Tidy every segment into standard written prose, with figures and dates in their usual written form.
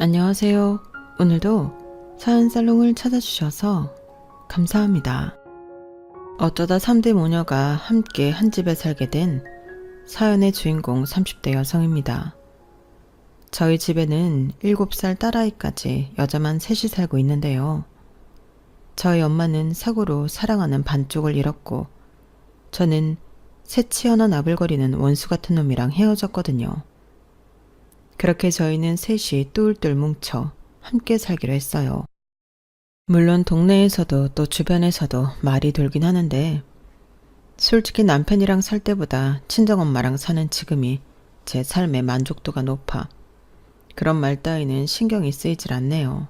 안녕하세요. 오늘도 사연살롱을 찾아주셔서 감사합니다. 어쩌다 3대 모녀가 함께 한 집에 살게 된 사연의 주인공 30대 여성입니다. 저희 집에는 7살 딸아이까지 여자만 셋이 살고 있는데요. 저희 엄마는 사고로 사랑하는 반쪽을 잃었고 저는 새치 하나 나불거리는 원수 같은 놈이랑 헤어졌거든요. 그렇게 저희는 셋이 똘똘 뭉쳐 함께 살기로 했어요. 물론 동네에서도 또 주변에서도 말이 돌긴 하는데 솔직히 남편이랑 살 때보다 친정엄마랑 사는 지금이 제 삶의 만족도가 높아 그런 말 따위는 신경이 쓰이질 않네요.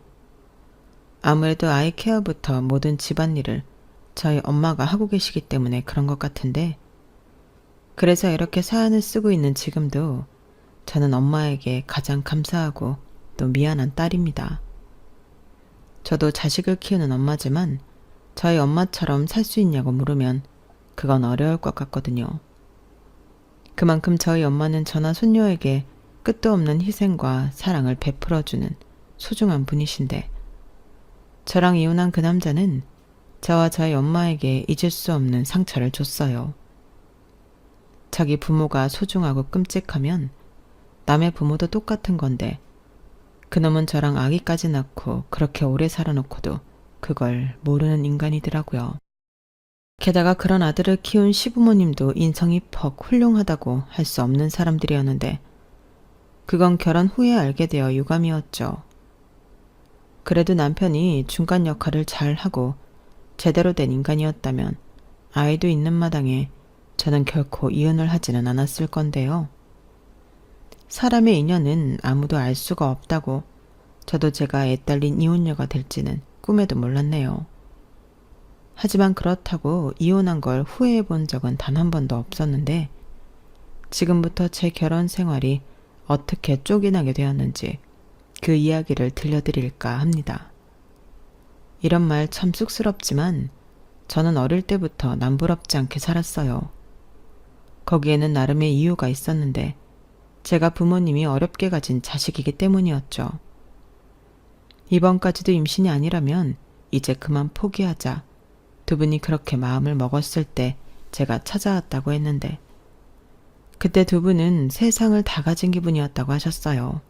아무래도 아이 케어부터 모든 집안일을 저희 엄마가 하고 계시기 때문에 그런 것 같은데 그래서 이렇게 사연을 쓰고 있는 지금도 저는 엄마에게 가장 감사하고 또 미안한 딸입니다. 저도 자식을 키우는 엄마지만 저희 엄마처럼 살 수 있냐고 물으면 그건 어려울 것 같거든요. 그만큼 저희 엄마는 저나 손녀에게 끝도 없는 희생과 사랑을 베풀어주는 소중한 분이신데 저랑 이혼한 그 남자는 저와 저희 엄마에게 잊을 수 없는 상처를 줬어요. 자기 부모가 소중하고 끔찍하면 남의 부모도 똑같은 건데 그놈은 저랑 아기까지 낳고 그렇게 오래 살아놓고도 그걸 모르는 인간이더라고요. 게다가 그런 아들을 키운 시부모님도 인성이 퍽 훌륭하다고 할 수 없는 사람들이었는데 그건 결혼 후에 알게 되어 유감이었죠. 그래도 남편이 중간 역할을 잘 하고 제대로 된 인간이었다면 아이도 있는 마당에 저는 결코 이혼을 하지는 않았을 건데요. 사람의 인연은 아무도 알 수가 없다고 저도 제가 애딸린 이혼녀가 될지는 꿈에도 몰랐네요. 하지만 그렇다고 이혼한 걸 후회해 본 적은 단 한 번도 없었는데 지금부터 제 결혼 생활이 어떻게 쪼개나게 되었는지 그 이야기를 들려드릴까 합니다. 이런 말 참 쑥스럽지만 저는 어릴 때부터 남부럽지 않게 살았어요. 거기에는 나름의 이유가 있었는데 제가 부모님이 어렵게 가진 자식이기 때문이었죠. 이번까지도 임신이 아니라면 이제 그만 포기하자 두 분이 그렇게 마음을 먹었을 때 제가 찾아왔다고 했는데 그때 두 분은 세상을 다 가진 기분이었다고 하셨어요.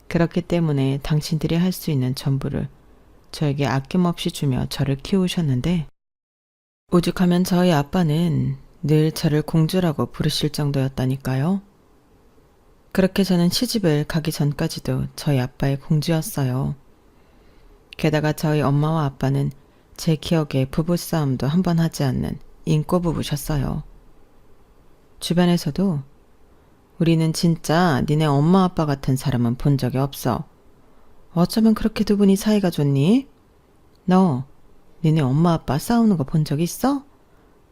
그렇기 때문에 당신들이 할 수 있는 전부를 저에게 아낌없이 주며 저를 키우셨는데 오죽하면 저희 아빠는 늘 저를 공주라고 부르실 정도였다니까요. 그렇게 저는 시집을 가기 전까지도 저희 아빠의 공주였어요. 게다가 저희 엄마와 아빠는 제 기억에 부부싸움도 한 번 하지 않는 인꼬 부부셨어요. 주변에서도 우리는 진짜 니네 엄마 아빠 같은 사람은 본 적이 없어. 어쩌면 그렇게 두 분이 사이가 좋니? 너 니네 엄마 아빠 싸우는 거 본 적 있어?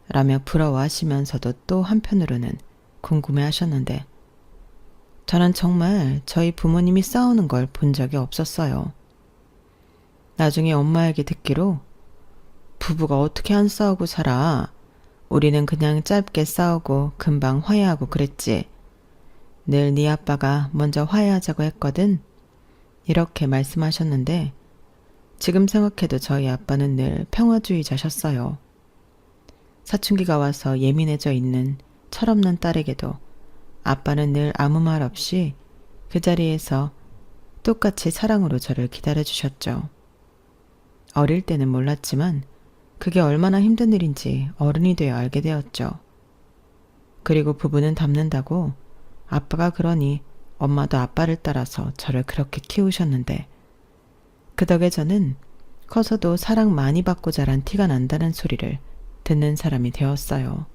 라며 부러워하시면서도 또 한편으로는 궁금해하셨는데 저는 정말 저희 부모님이 싸우는 걸 본 적이 없었어요. 나중에 엄마에게 듣기로 부부가 어떻게 안 싸우고 살아? 우리는 그냥 짧게 싸우고 금방 화해하고 그랬지. 늘 네 아빠가 먼저 화해하자고 했거든. 이렇게 말씀하셨는데 지금 생각해도 저희 아빠는 늘 평화주의자셨어요. 사춘기가 와서 예민해져 있는 철없는 딸에게도 아빠는 늘 아무 말 없이 그 자리에서 똑같이 사랑으로 저를 기다려주셨죠. 어릴 때는 몰랐지만 그게 얼마나 힘든 일인지 어른이 되어 알게 되었죠. 그리고 부부는 닮는다고 아빠가 그러니 엄마도 아빠를 따라서 저를 그렇게 키우셨는데 그 덕에 저는 커서도 사랑 많이 받고 자란 티가 난다는 소리를 듣는 사람이 되었어요.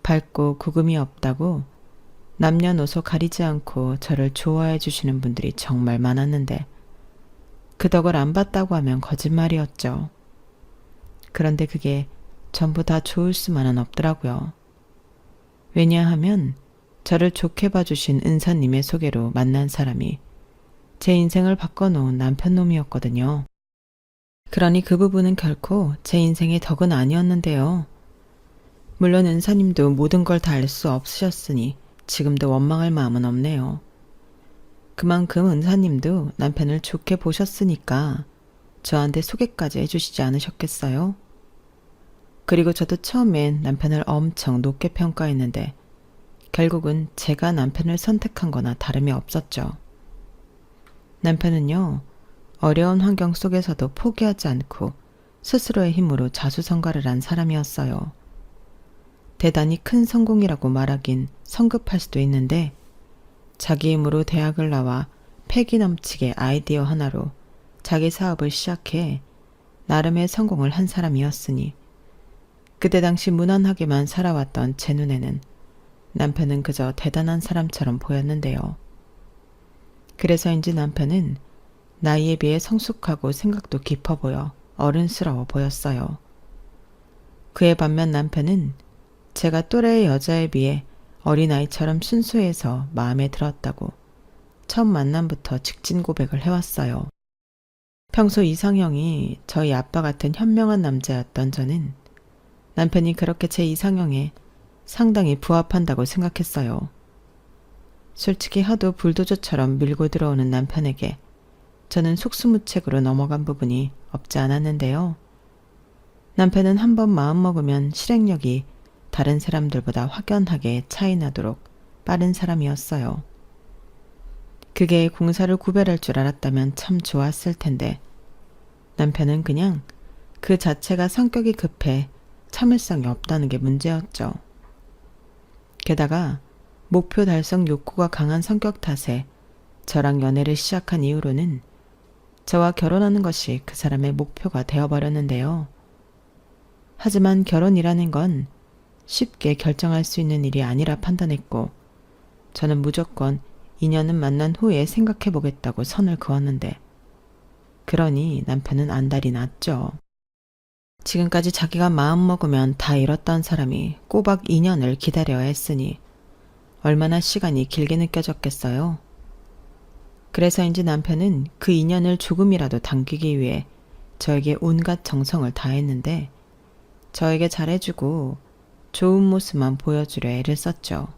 밝고 구금이 없다고 남녀노소 가리지 않고 저를 좋아해 주시는 분들이 정말 많았는데 그 덕을 안 봤다고 하면 거짓말이었죠. 그런데 그게 전부 다 좋을 수만은 없더라고요. 왜냐하면 저를 좋게 봐주신 은사님의 소개로 만난 사람이 제 인생을 바꿔놓은 남편놈이었거든요. 그러니 그 부분은 결코 제 인생의 덕은 아니었는데요. 물론 은사님도 모든 걸 다 알 수 없으셨으니 지금도 원망할 마음은 없네요. 그만큼 은사님도 남편을 좋게 보셨으니까 저한테 소개까지 해주시지 않으셨겠어요? 그리고 저도 처음엔 남편을 엄청 높게 평가했는데 결국은 제가 남편을 선택한 거나 다름이 없었죠. 남편은요, 어려운 환경 속에서도 포기하지 않고 스스로의 힘으로 자수성가를 한 사람이었어요. 대단히 큰 성공이라고 말하긴 성급할 수도 있는데 자기 힘으로 대학을 나와 패기 넘치게 아이디어 하나로 자기 사업을 시작해 나름의 성공을 한 사람이었으니 그때 당시 무난하게만 살아왔던 제 눈에는 남편은 그저 대단한 사람처럼 보였는데요. 그래서인지 남편은 나이에 비해 성숙하고 생각도 깊어 보여 어른스러워 보였어요. 그에 반면 남편은 제가 또래의 여자에 비해 어린아이처럼 순수해서 마음에 들었다고 첫 만남부터 직진 고백을 해왔어요. 평소 이상형이 저희 아빠 같은 현명한 남자였던 저는 남편이 그렇게 제 이상형에 상당히 부합한다고 생각했어요. 솔직히 하도 불도저처럼 밀고 들어오는 남편에게 저는 속수무책으로 넘어간 부분이 없지 않았는데요. 남편은 한번 마음먹으면 실행력이 다른 사람들보다 확연하게 차이나도록 빠른 사람이었어요. 그게 공사를 구별할 줄 알았다면 참 좋았을 텐데 남편은 그냥 그 자체가 성격이 급해 참을성이 없다는 게 문제였죠. 게다가 목표 달성 욕구가 강한 성격 탓에 저랑 연애를 시작한 이후로는 저와 결혼하는 것이 그 사람의 목표가 되어버렸는데요. 하지만 결혼이라는 건 쉽게 결정할 수 있는 일이 아니라 판단했고 저는 무조건 인연은 만난 후에 생각해보겠다고 선을 그었는데 그러니 남편은 안달이 났죠. 지금까지 자기가 마음먹으면 다 잃었던 사람이 꼬박 2년을 기다려야 했으니 얼마나 시간이 길게 느껴졌겠어요. 그래서인지 남편은 그 2년을 조금이라도 당기기 위해 저에게 온갖 정성을 다했는데 저에게 잘해주고 좋은 모습만 보여주려 애를 썼죠.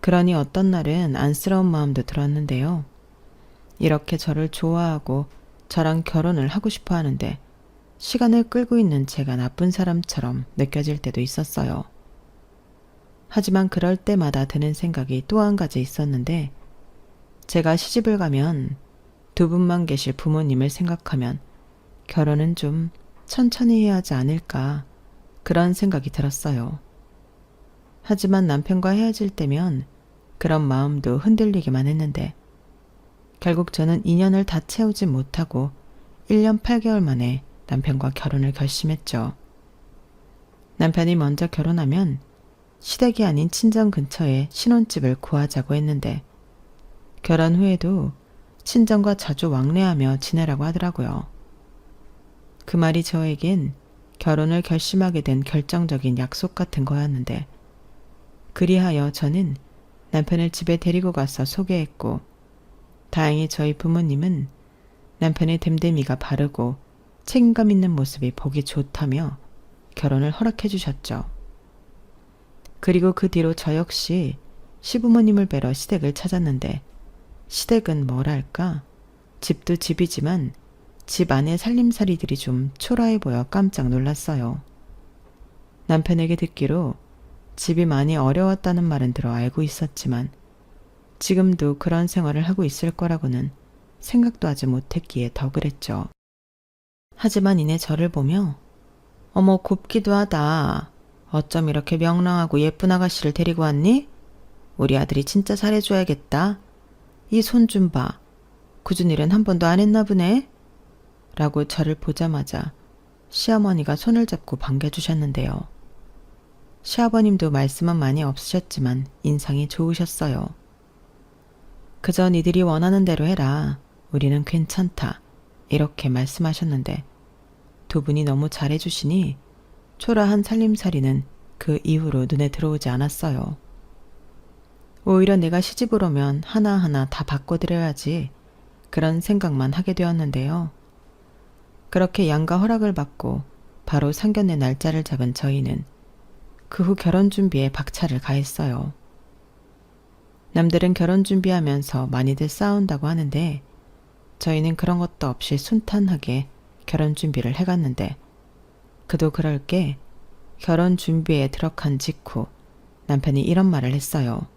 그러니 어떤 날은 안쓰러운 마음도 들었는데요. 이렇게 저를 좋아하고 저랑 결혼을 하고 싶어 하는데 시간을 끌고 있는 제가 나쁜 사람처럼 느껴질 때도 있었어요. 하지만 그럴 때마다 드는 생각이 또 한 가지 있었는데 제가 시집을 가면 두 분만 계실 부모님을 생각하면 결혼은 좀 천천히 해야 하지 않을까 그런 생각이 들었어요. 하지만 남편과 헤어질 때면 그런 마음도 흔들리기만 했는데 결국 저는 2년을 다 채우지 못하고 1년 8개월 만에 남편과 결혼을 결심했죠. 남편이 먼저 결혼하면 시댁이 아닌 친정 근처에 신혼집을 구하자고 했는데 결혼 후에도 친정과 자주 왕래하며 지내라고 하더라고요. 그 말이 저에겐 결혼을 결심하게 된 결정적인 약속 같은 거였는데 그리하여 저는 남편을 집에 데리고 가서 소개했고 다행히 저희 부모님은 남편의 됨됨이가 바르고 책임감 있는 모습이 보기 좋다며 결혼을 허락해 주셨죠. 그리고 그 뒤로 저 역시 시부모님을 뵈러 시댁을 찾았는데 시댁은 뭐랄까 집도 집이지만 집 안의 살림살이들이 좀 초라해 보여 깜짝 놀랐어요. 남편에게 듣기로 집이 많이 어려웠다는 말은 들어 알고 있었지만 지금도 그런 생활을 하고 있을 거라고는 생각도 하지 못했기에 더 그랬죠. 하지만 이내 저를 보며 어머 곱기도 하다. 어쩜 이렇게 명랑하고 예쁜 아가씨를 데리고 왔니? 우리 아들이 진짜 잘해줘야겠다. 이 손 좀 봐. 굳은 일은 한 번도 안 했나 보네. 라고 저를 보자마자 시어머니가 손을 잡고 반겨주셨는데요. 시아버님도 말씀은 많이 없으셨지만 인상이 좋으셨어요. 그저 니들이 원하는 대로 해라. 우리는 괜찮다. 이렇게 말씀하셨는데 두 분이 너무 잘해주시니 초라한 살림살이는 그 이후로 눈에 들어오지 않았어요. 오히려 내가 시집을 오면 하나하나 다 바꿔드려야지 그런 생각만 하게 되었는데요. 그렇게 양가 허락을 받고 바로 상견례 날짜를 잡은 저희는 그 후 결혼 준비에 박차를 가했어요. 남들은 결혼 준비하면서 많이들 싸운다고 하는데 저희는 그런 것도 없이 순탄하게 결혼 준비를 해갔는데 그도 그럴 게 결혼 준비에 들어간 직후 남편이 이런 말을 했어요.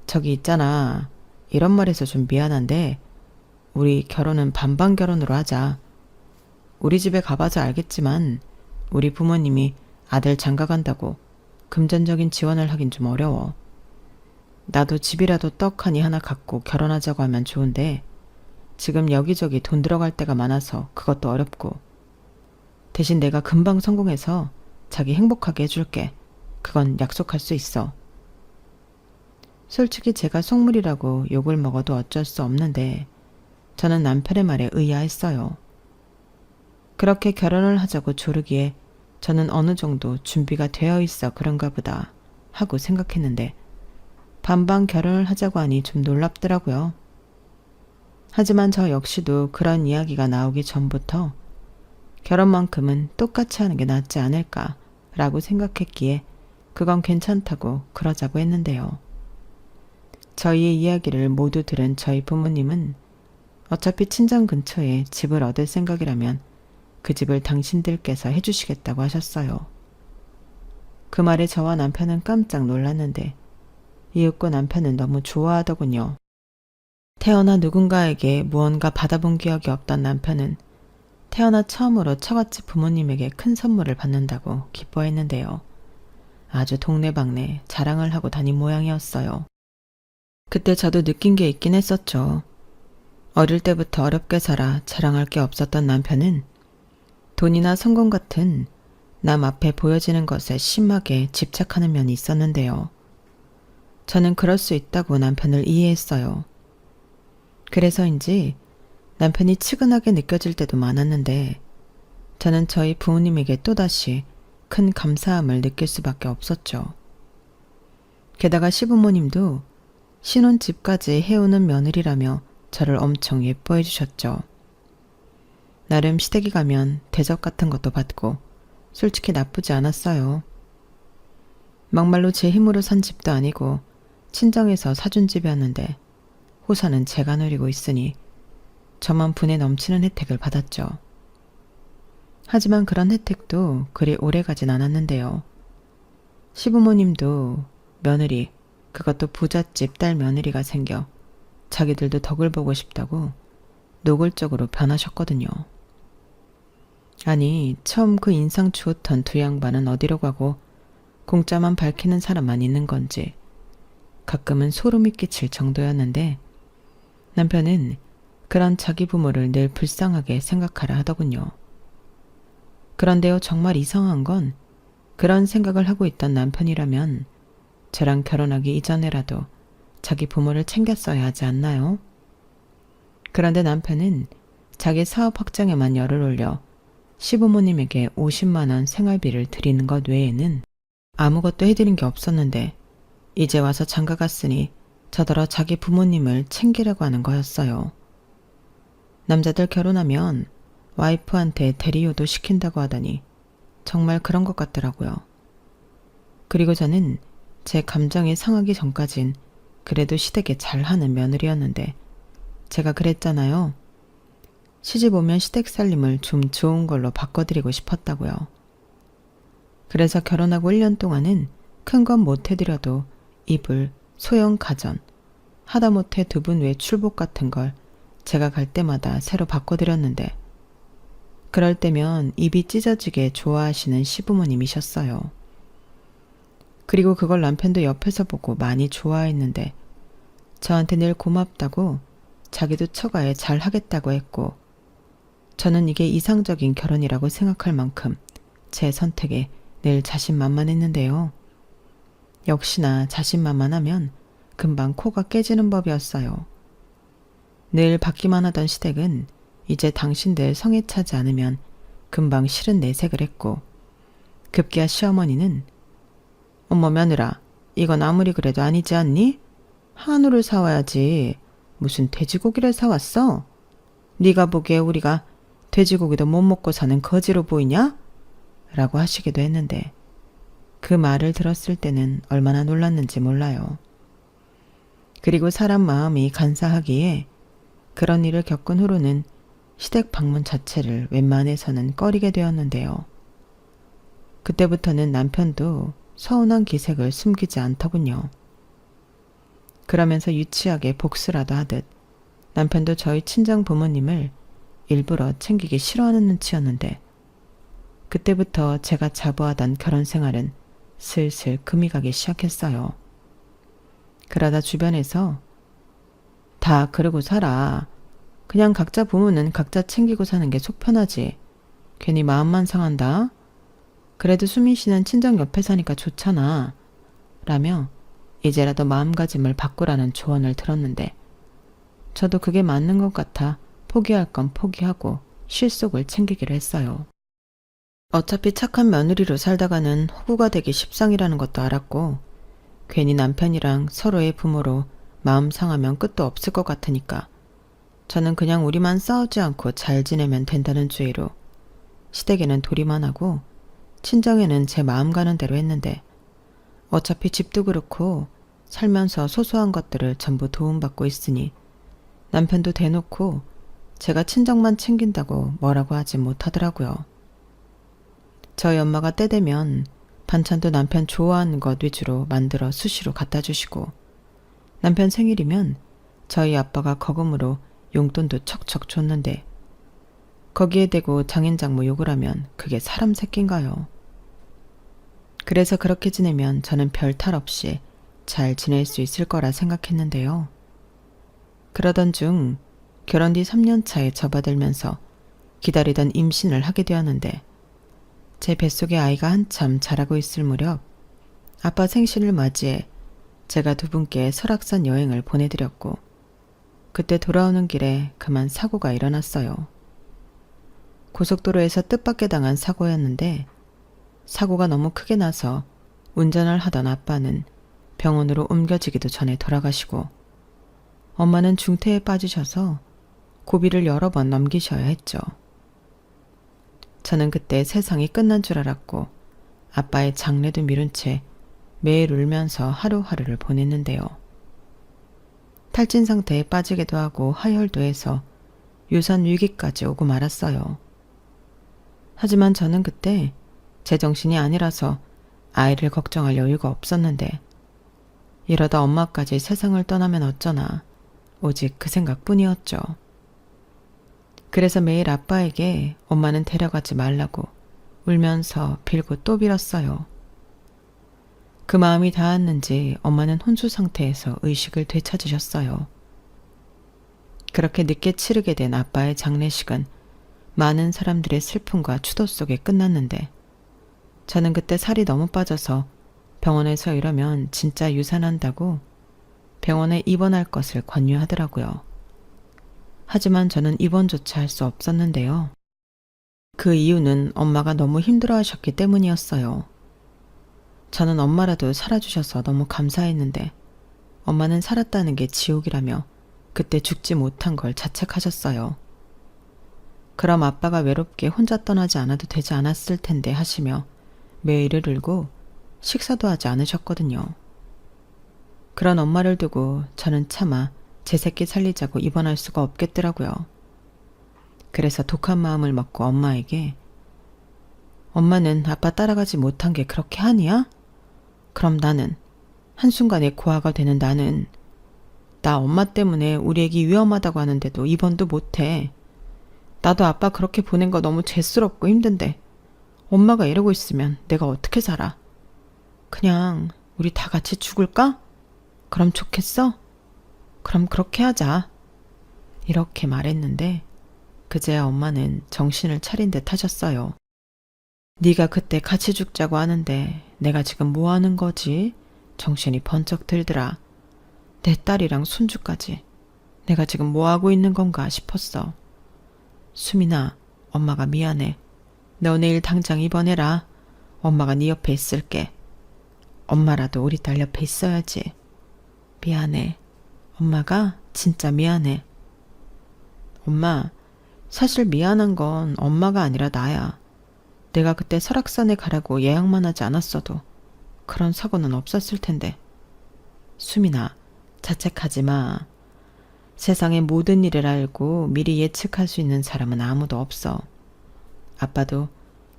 저기 있잖아. 이런 말해서 좀 미안한데 우리 결혼은 반반 결혼으로 하자. 우리 집에 가봐서 알겠지만 우리 부모님이 아들 장가 간다고 금전적인 지원을 하긴 좀 어려워. 나도 집이라도 떡하니 하나 갖고 결혼하자고 하면 좋은데 지금 여기저기 돈 들어갈 데가 많아서 그것도 어렵고 대신 내가 금방 성공해서 자기 행복하게 해줄게. 그건 약속할 수 있어. 솔직히 제가 속물이라고 욕을 먹어도 어쩔 수 없는데 저는 남편의 말에 의아했어요. 그렇게 결혼을 하자고 조르기에 저는 어느 정도 준비가 되어 있어 그런가 보다 하고 생각했는데 반반 결혼을 하자고 하니 좀 놀랍더라고요. 하지만 저 역시도 그런 이야기가 나오기 전부터 결혼만큼은 똑같이 하는 게 낫지 않을까라고 생각했기에 그건 괜찮다고 그러자고 했는데요. 저희의 이야기를 모두 들은 저희 부모님은 어차피 친정 근처에 집을 얻을 생각이라면 그 집을 당신들께서 해주시겠다고 하셨어요. 그 말에 저와 남편은 깜짝 놀랐는데 이윽고 남편은 너무 좋아하더군요. 태어나 누군가에게 무언가 받아본 기억이 없던 남편은 태어나 처음으로 처갓집 부모님에게 큰 선물을 받는다고 기뻐했는데요. 아주 동네방네 자랑을 하고 다닌 모양이었어요. 그때 저도 느낀 게 있긴 했었죠. 어릴 때부터 어렵게 살아 자랑할 게 없었던 남편은 돈이나 성공 같은 남 앞에 보여지는 것에 심하게 집착하는 면이 있었는데요. 저는 그럴 수 있다고 남편을 이해했어요. 그래서인지 남편이 측은하게 느껴질 때도 많았는데 저는 저희 부모님에게 또다시 큰 감사함을 느낄 수밖에 없었죠. 게다가 시부모님도 신혼집까지 해오는 며느리라며 저를 엄청 예뻐해 주셨죠. 나름 시댁이 가면 대접 같은 것도 받고 솔직히 나쁘지 않았어요. 막말로 제 힘으로 산 집도 아니고 친정에서 사준 집이었는데 호사는 제가 누리고 있으니 저만 분에 넘치는 혜택을 받았죠. 하지만 그런 혜택도 그리 오래가진 않았는데요. 시부모님도 며느리, 그것도 부잣집 딸 며느리가 생겨 자기들도 덕을 보고 싶다고 노골적으로 변하셨거든요. 아니, 처음 그 인상 좋던 두 양반은 어디로 가고 공짜만 밝히는 사람만 있는 건지 가끔은 소름이 끼칠 정도였는데 남편은 그런 자기 부모를 늘 불쌍하게 생각하라 하더군요. 그런데요, 정말 이상한 건 그런 생각을 하고 있던 남편이라면 저랑 결혼하기 이전에라도 자기 부모를 챙겼어야 하지 않나요? 그런데 남편은 자기 사업 확장에만 열을 올려 시부모님에게 50만 원 생활비를 드리는 것 외에는 아무것도 해드린 게 없었는데 이제 와서 장가 갔으니 저더러 자기 부모님을 챙기려고 하는 거였어요. 남자들 결혼하면 와이프한테 대리효도 시킨다고 하다니 정말 그런 것 같더라고요. 그리고 저는 제 감정이 상하기 전까진 그래도 시댁에 잘하는 며느리였는데 제가 그랬잖아요. 시집 오면 시댁 살림을 좀 좋은 걸로 바꿔드리고 싶었다고요. 그래서 결혼하고 1년 동안은 큰 건 못 해드려도 이불, 소형 가전, 하다못해 2분 외출복 같은 걸 제가 갈 때마다 새로 바꿔드렸는데 그럴 때면 입이 찢어지게 좋아하시는 시부모님이셨어요. 그리고 그걸 남편도 옆에서 보고 많이 좋아했는데 저한테 늘 고맙다고 자기도 처가에 잘 하겠다고 했고 저는 이게 이상적인 결혼이라고 생각할 만큼 제 선택에 늘 자신만만했는데요. 역시나 자신만만하면 금방 코가 깨지는 법이었어요. 늘 받기만 하던 시댁은 이제 당신들 성에 차지 않으면 금방 싫은 내색을 했고 급기야 시어머니는 어머 며느라 이건 아무리 그래도 아니지 않니? 한우를 사와야지 무슨 돼지고기를 사왔어? 네가 보기에 우리가 돼지고기도 못 먹고 사는 거지로 보이냐? 라고 하시기도 했는데 그 말을 들었을 때는 얼마나 놀랐는지 몰라요. 그리고 사람 마음이 간사하기에 그런 일을 겪은 후로는 시댁 방문 자체를 웬만해서는 꺼리게 되었는데요. 그때부터는 남편도 서운한 기색을 숨기지 않더군요. 그러면서 유치하게 복수라도 하듯 남편도 저희 친정 부모님을 일부러 챙기기 싫어하는 눈치였는데 그때부터 제가 자부하던 결혼 생활은 슬슬 금이 가기 시작했어요. 그러다 주변에서 다 그러고 살아. 그냥 각자 부모는 각자 챙기고 사는 게 속 편하지. 괜히 마음만 상한다. 그래도 수민 씨는 친정 옆에 사니까 좋잖아. 라며 이제라도 마음가짐을 바꾸라는 조언을 들었는데 저도 그게 맞는 것 같아 포기할 건 포기하고 실속을 챙기기로 했어요. 어차피 착한 며느리로 살다가는 호구가 되기 십상이라는 것도 알았고 괜히 남편이랑 서로의 부모로 마음 상하면 끝도 없을 것 같으니까 저는 그냥 우리만 싸우지 않고 잘 지내면 된다는 주의로 시댁에는 도리만 하고 친정에는 제 마음 가는 대로 했는데 어차피 집도 그렇고 살면서 소소한 것들을 전부 도움받고 있으니 남편도 대놓고 제가 친정만 챙긴다고 뭐라고 하지 못하더라고요. 저희 엄마가 때 되면 반찬도 남편 좋아하는 것 위주로 만들어 수시로 갖다 주시고 남편 생일이면 저희 아빠가 거금으로 용돈도 척척 줬는데 거기에 대고 장인장모 욕을 하면 그게 사람 새끼인가요? 그래서 그렇게 지내면 저는 별 탈 없이 잘 지낼 수 있을 거라 생각했는데요. 그러던 중 결혼 뒤 3년 차에 접어들면서 기다리던 임신을 하게 되었는데 제 뱃속에 아이가 한참 자라고 있을 무렵 아빠 생신을 맞이해 제가 두 분께 설악산 여행을 보내드렸고 그때 돌아오는 길에 그만 사고가 일어났어요. 고속도로에서 뜻밖의 당한 사고였는데 사고가 너무 크게 나서 운전을 하던 아빠는 병원으로 옮겨지기도 전에 돌아가시고 엄마는 중태에 빠지셔서 고비를 여러 번 넘기셔야 했죠. 저는 그때 세상이 끝난 줄 알았고 아빠의 장례도 미룬 채 매일 울면서 하루하루를 보냈는데요. 탈진 상태에 빠지기도 하고 하혈도 해서 유산 위기까지 오고 말았어요. 하지만 저는 그때 제정신이 아니라서 아이를 걱정할 여유가 없었는데 이러다 엄마까지 세상을 떠나면 어쩌나 오직 그 생각뿐이었죠. 그래서 매일 아빠에게 엄마는 데려가지 말라고 울면서 빌고 또 빌었어요. 그 마음이 닿았는지 엄마는 혼수 상태에서 의식을 되찾으셨어요. 그렇게 늦게 치르게 된 아빠의 장례식은 많은 사람들의 슬픔과 추도 속에 끝났는데 저는 그때 살이 너무 빠져서 병원에서 이러면 진짜 유산한다고 병원에 입원할 것을 권유하더라고요. 하지만 저는 입원조차 할 수 없었는데요. 그 이유는 엄마가 너무 힘들어하셨기 때문이었어요. 저는 엄마라도 살아주셔서 너무 감사했는데 엄마는 살았다는 게 지옥이라며 그때 죽지 못한 걸 자책하셨어요. 그럼 아빠가 외롭게 혼자 떠나지 않아도 되지 않았을 텐데 하시며 매일을 울고 식사도 하지 않으셨거든요. 그런 엄마를 두고 저는 차마 제 새끼 살리자고 입원할 수가 없겠더라고요. 그래서 독한 마음을 먹고 엄마에게 엄마는 아빠 따라가지 못한 게 그렇게 한이야? 그럼 나는 한순간에 고아가 되는 나는 나 엄마 때문에 우리 애기 위험하다고 하는데도 입원도 못해. 나도 아빠 그렇게 보낸 거 너무 죄스럽고 힘든데 엄마가 이러고 있으면 내가 어떻게 살아? 그냥 우리 다 같이 죽을까? 그럼 좋겠어? 그럼 그렇게 하자. 이렇게 말했는데 그제야 엄마는 정신을 차린 듯 하셨어요. 네가 그때 같이 죽자고 하는데 내가 지금 뭐 하는 거지? 정신이 번쩍 들더라. 내 딸이랑 손주까지. 내가 지금 뭐 하고 있는 건가 싶었어. 수민아, 엄마가 미안해. 너 내일 당장 입원해라. 엄마가 네 옆에 있을게. 엄마라도 우리 딸 옆에 있어야지. 미안해. 엄마가 진짜 미안해. 엄마, 사실 미안한 건 엄마가 아니라 나야. 내가 그때 설악산에 가라고 예약만 하지 않았어도 그런 사고는 없었을 텐데. 수민아, 자책하지 마. 세상의 모든 일을 알고 미리 예측할 수 있는 사람은 아무도 없어. 아빠도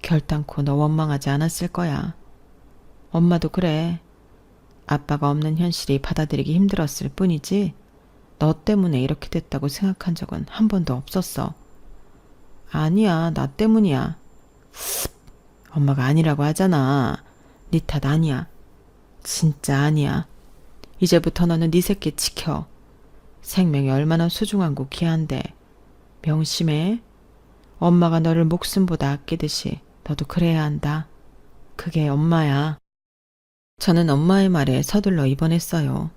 결단코 너 원망하지 않았을 거야. 엄마도 그래. 아빠가 없는 현실이 받아들이기 힘들었을 뿐이지 너 때문에 이렇게 됐다고 생각한 적은 한 번도 없었어. 아니야, 나 때문이야. 엄마가 아니라고 하잖아. 네 탓 아니야. 진짜 아니야. 이제부터 너는 네 새끼 지켜. 생명이 얼마나 소중하고 귀한데. 명심해. 엄마가 너를 목숨보다 아끼듯이 너도 그래야 한다. 그게 엄마야. 저는 엄마의 말에 서둘러 입원했어요.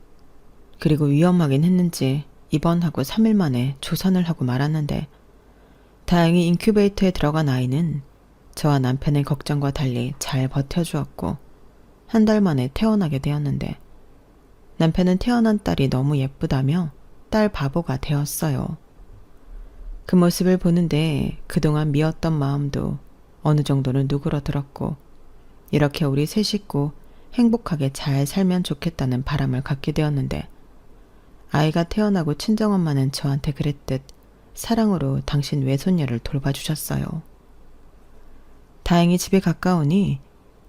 그리고 위험하긴 했는지 입원하고 3일 만에 조산을 하고 말았는데 다행히 인큐베이터에 들어간 아이는 저와 남편의 걱정과 달리 잘 버텨주었고 한 달 만에 태어나게 되었는데 남편은 태어난 딸이 너무 예쁘다며 딸 바보가 되었어요. 그 모습을 보는데 그동안 미웠던 마음도 어느 정도는 누그러들었고 이렇게 우리 세 식구 행복하게 잘 살면 좋겠다는 바람을 갖게 되었는데 아이가 태어나고 친정엄마는 저한테 그랬듯 사랑으로 당신 외손녀를 돌봐주셨어요. 다행히 집에 가까우니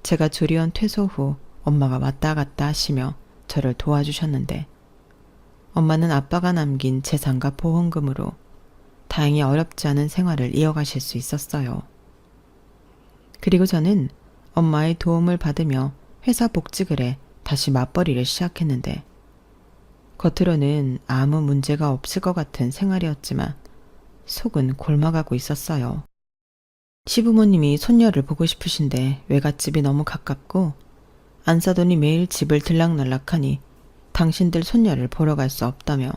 제가 조리원 퇴소 후 엄마가 왔다 갔다 하시며 저를 도와주셨는데 엄마는 아빠가 남긴 재산과 보험금으로 다행히 어렵지 않은 생활을 이어가실 수 있었어요. 그리고 저는 엄마의 도움을 받으며 회사 복직을해 다시 맞벌이를 시작했는데 겉으로는 아무 문제가 없을 것 같은 생활이었지만 속은 골마가고 있었어요. 시부모님이 손녀를 보고 싶으신데 외갓집이 너무 가깝고 안 사돈이 매일 집을 들락날락하니 당신들 손녀를 보러 갈 수 없다며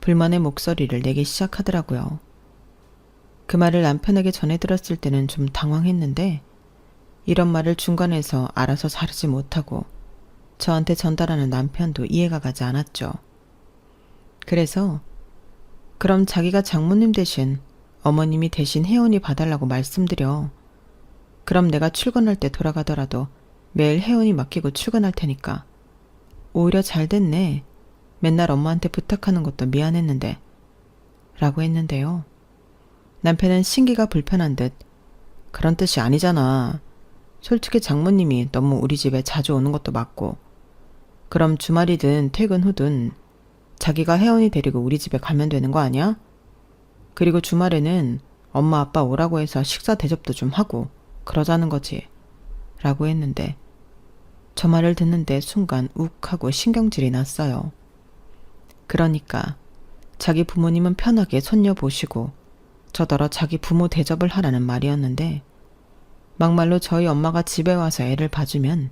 불만의 목소리를 내기 시작하더라고요. 그 말을 남편에게 전해 들었을 때는 좀 당황했는데 이런 말을 중간에서 알아서 자르지 못하고 저한테 전달하는 남편도 이해가 가지 않았죠. 그래서 그럼 자기가 장모님 대신 어머님이 대신 혜원이 봐달라고 말씀드려. 그럼 내가 출근할 때 돌아가더라도 매일 혜원이 맡기고 출근할 테니까. 오히려 잘 됐네. 맨날 엄마한테 부탁하는 것도 미안했는데. 라고 했는데요. 남편은 신기가 불편한 듯 그런 뜻이 아니잖아. 솔직히 장모님이 너무 우리 집에 자주 오는 것도 맞고 그럼 주말이든 퇴근 후든 자기가 혜원이 데리고 우리 집에 가면 되는 거 아니야? 그리고 주말에는 엄마 아빠 오라고 해서 식사 대접도 좀 하고 그러자는 거지. 라고 했는데 저 말을 듣는데 순간 욱하고 신경질이 났어요. 그러니까 자기 부모님은 편하게 손녀 보시고 저더러 자기 부모 대접을 하라는 말이었는데 막말로 저희 엄마가 집에 와서 애를 봐주면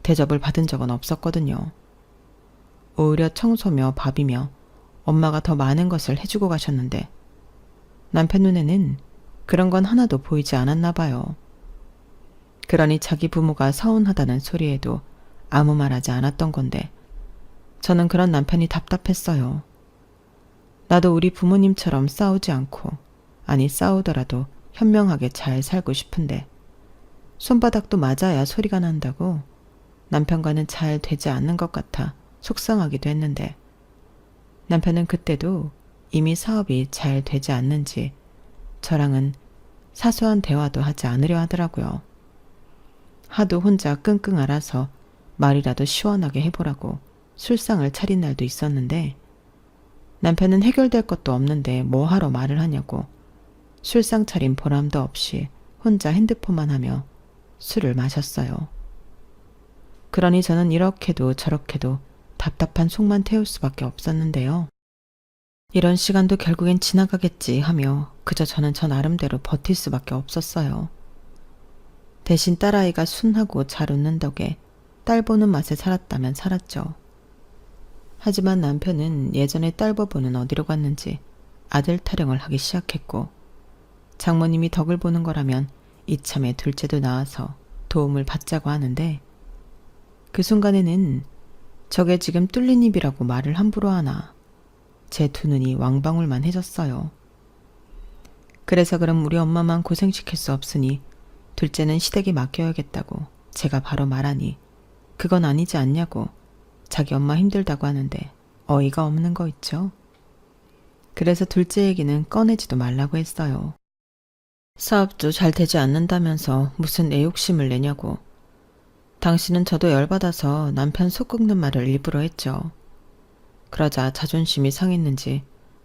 대접을 받은 적은 없었거든요. 오히려 청소며 밥이며 엄마가 더 많은 것을 해주고 가셨는데 남편 눈에는 그런 건 하나도 보이지 않았나 봐요. 그러니 자기 부모가 서운하다는 소리에도 아무 말하지 않았던 건데 저는 그런 남편이 답답했어요. 나도 우리 부모님처럼 싸우지 않고 아니 싸우더라도 현명하게 잘 살고 싶은데 손바닥도 맞아야 소리가 난다고 남편과는 잘 되지 않는 것 같아 속상하기도 했는데 남편은 그때도 이미 사업이 잘 되지 않는지 저랑은 사소한 대화도 하지 않으려 하더라고요. 하도 혼자 끙끙 앓아서 말이라도 시원하게 해보라고 술상을 차린 날도 있었는데 남편은 해결될 것도 없는데 뭐하러 말을 하냐고 술상 차린 보람도 없이 혼자 핸드폰만 하며 술을 마셨어요. 그러니 저는 이렇게도 저렇게도 답답한 속만 태울 수밖에 없었는데요. 이런 시간도 결국엔 지나가겠지 하며 그저 저는 저 나름대로 버틸 수밖에 없었어요. 대신 딸아이가 순하고 잘 웃는 덕에 딸 보는 맛에 살았다면 살았죠. 하지만 남편은 예전에 딸 보고는 어디로 갔는지 아들 타령을 하기 시작했고 장모님이 덕을 보는 거라면 이참에 둘째도 낳아서 도움을 받자고 하는데 그 순간에는 저게 지금 뚫린 입이라고 말을 함부로 하나 제 두 눈이 왕방울만 해졌어요. 그래서 그럼 우리 엄마만 고생시킬 수 없으니 둘째는 시댁에 맡겨야겠다고 제가 바로 말하니 그건 아니지 않냐고 자기 엄마 힘들다고 하는데 어이가 없는 거 있죠. 그래서 둘째 얘기는 꺼내지도 말라고 했어요. 사업도 잘 되지 않는다면서 무슨 애욕심을 내냐고. 당신은 저도 열받아서 남편 속 끓는 말을 일부러 했죠. 그러자 자존심이 상했는지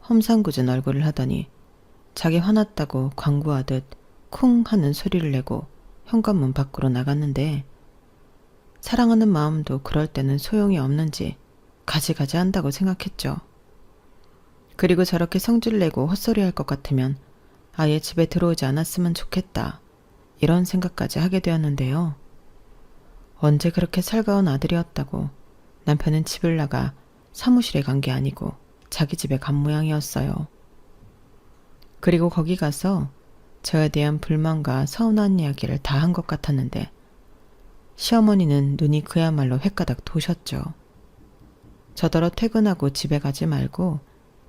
험상궂은 얼굴을 하더니 자기 화났다고 광고하듯 쿵 하는 소리를 내고 현관문 밖으로 나갔는데, 사랑하는 마음도 그럴 때는 소용이 없는지 가지가지 한다고 생각했죠. 그리고 저렇게 성질 내고 헛소리할 것 같으면 아예 집에 들어오지 않았으면 좋겠다, 이런 생각까지 하게 되었는데요. 언제 그렇게 살가운 아들이었다고 남편은 집을 나가 사무실에 간 게 아니고 자기 집에 간 모양이었어요. 그리고 거기 가서 저에 대한 불만과 서운한 이야기를 다 한 것 같았는데, 시어머니는 눈이 그야말로 횟가닥 도셨죠. 저더러 퇴근하고 집에 가지 말고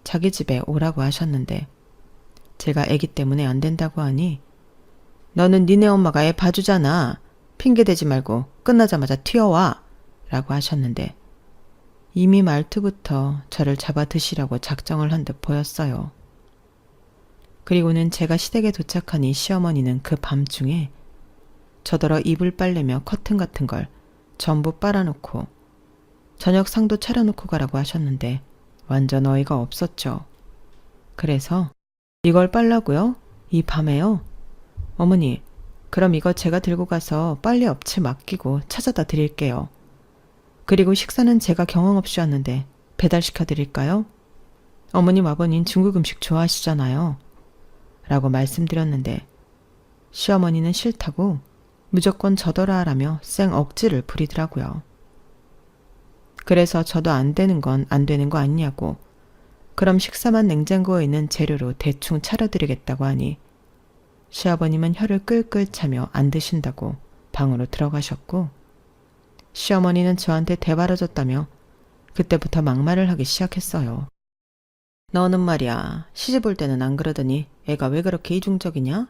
자기 집에 오라고 하셨는데, 제가 애기 때문에 안 된다고 하니 너는 니네 엄마가 애 봐주잖아. 핑계대지 말고 끝나자마자 튀어와 라고 하셨는데, 이미 말투부터 저를 잡아 드시라고 작정을 한 듯 보였어요. 그리고는 제가 시댁에 도착하니 시어머니는 그 밤중에 저더러 이불 빨래며 커튼 같은 걸 전부 빨아놓고 저녁 상도 차려놓고 가라고 하셨는데 완전 어이가 없었죠. 그래서 이걸 빨라고요? 이 밤에요? 어머니, 그럼 이거 제가 들고 가서 빨래 업체 맡기고 찾아다 드릴게요. 그리고 식사는 제가 경험 없이 왔는데 배달시켜 드릴까요? 어머님 아버님 중국 음식 좋아하시잖아요. 라고 말씀드렸는데 시어머니는 싫다고 무조건 저더러 하라며 쌩 억지를 부리더라고요. 그래서 저도 안 되는 건 안 되는 거 아니냐고, 그럼 식사만 냉장고에 있는 재료로 대충 차려드리겠다고 하니 시아버님은 혀를 끌끌 차며 안 드신다고 방으로 들어가셨고, 시어머니는 저한테 대바라졌다며 그때부터 막말을 하기 시작했어요. 너는 말이야, 시집 올 때는 안 그러더니 애가 왜 그렇게 이중적이냐?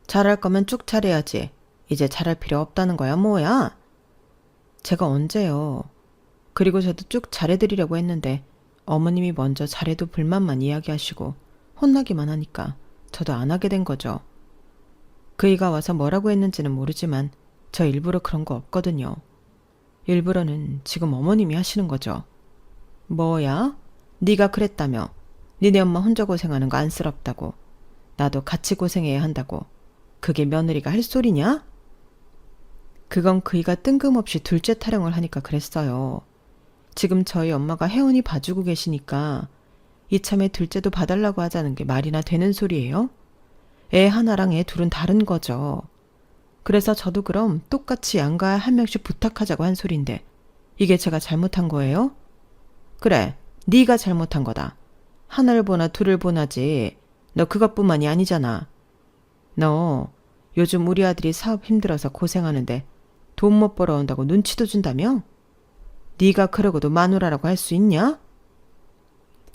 잘할 거면 쭉 잘해야지. 이제 잘할 필요 없다는 거야 뭐야? 제가 언제요? 그리고 저도 쭉 잘해드리려고 했는데 어머님이 먼저 잘해도 불만만 이야기하시고 혼나기만 하니까 저도 안 하게 된 거죠. 그이가 와서 뭐라고 했는지는 모르지만 저 일부러 그런 거 없거든요. 일부러는 지금 어머님이 하시는 거죠. 뭐야? 네가 그랬다며. 니네 엄마 혼자 고생하는 거 안쓰럽다고. 나도 같이 고생해야 한다고. 그게 며느리가 할 소리냐? 그건 그이가 뜬금없이 둘째 타령을 하니까 그랬어요. 지금 저희 엄마가 혜원이 봐주고 계시니까 이참에 둘째도 봐달라고 하자는 게 말이나 되는 소리예요? 애 하나랑 애 둘은 다른 거죠. 그래서 저도 그럼 똑같이 양가 한 명씩 부탁하자고 한 소린데 이게 제가 잘못한 거예요? 그래, 네가 잘못한 거다. 하나를 보나 둘을 보나지. 너 그것뿐만이 아니잖아. 너 요즘 우리 아들이 사업 힘들어서 고생하는데 돈 못 벌어온다고 눈치도 준다며? 네가 그러고도 마누라라고 할 수 있냐?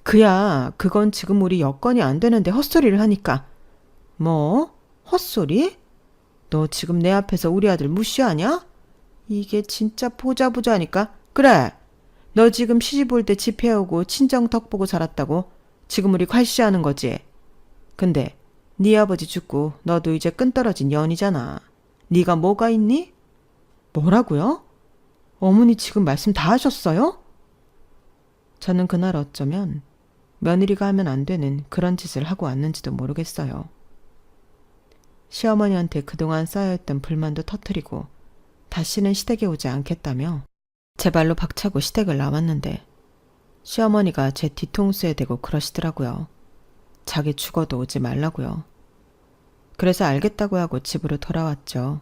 그야 그건 지금 우리 여건이 안 되는데 헛소리를 하니까. 뭐? 헛소리? 너 지금 내 앞에서 우리 아들 무시하냐? 이게 진짜 보자 하니까. 그래, 너 지금 시집 올 때 집 해오고 친정 덕 보고 살았다고 지금 우리 괄시하는 거지. 근데 네 아버지 죽고 너도 이제 끈떨어진 연이잖아. 네가 뭐가 있니? 뭐라고요? 어머니 지금 말씀 다 하셨어요? 저는 그날 어쩌면 며느리가 하면 안 되는 그런 짓을 하고 왔는지도 모르겠어요. 시어머니한테 그동안 쌓여있던 불만도 터뜨리고 다시는 시댁에 오지 않겠다며 제 발로 박차고 시댁을 나왔는데 시어머니가 제 뒤통수에 대고 그러시더라고요. 자기 죽어도 오지 말라고요. 그래서 알겠다고 하고 집으로 돌아왔죠.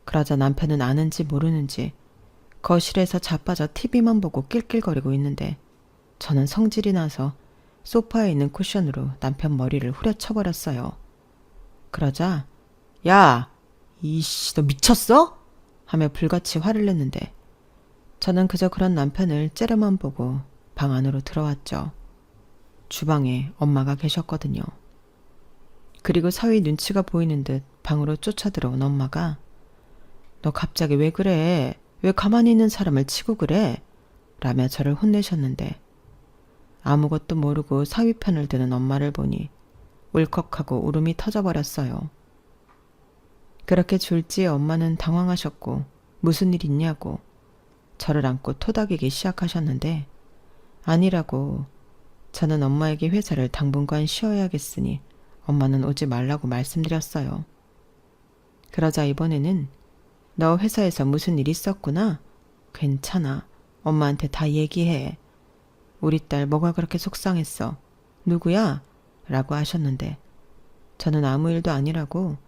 그러자 남편은 아는지 모르는지 거실에서 자빠져 TV만 보고 낄낄거리고 있는데 저는 성질이 나서 소파에 있는 쿠션으로 남편 머리를 후려쳐버렸어요. 그러자 야, 이씨 너 미쳤어? 하며 불같이 화를 냈는데 저는 그저 그런 남편을 째려만 보고 방 안으로 들어왔죠. 주방에 엄마가 계셨거든요. 그리고 사위 눈치가 보이는 듯 방으로 쫓아들어온 엄마가 너 갑자기 왜 그래? 왜 가만히 있는 사람을 치고 그래? 라며 저를 혼내셨는데 아무것도 모르고 사위 편을 드는 엄마를 보니 울컥하고 울음이 터져버렸어요. 그렇게 졸지에 엄마는 당황하셨고 무슨 일 있냐고 저를 안고 토닥이기 시작하셨는데 아니라고 저는 엄마에게 회사를 당분간 쉬어야겠으니 엄마는 오지 말라고 말씀드렸어요. 그러자 이번에는 너 회사에서 무슨 일 있었구나? 괜찮아. 엄마한테 다 얘기해. 우리 딸 뭐가 그렇게 속상했어? 누구야? 라고 하셨는데 저는 아무 일도 아니라고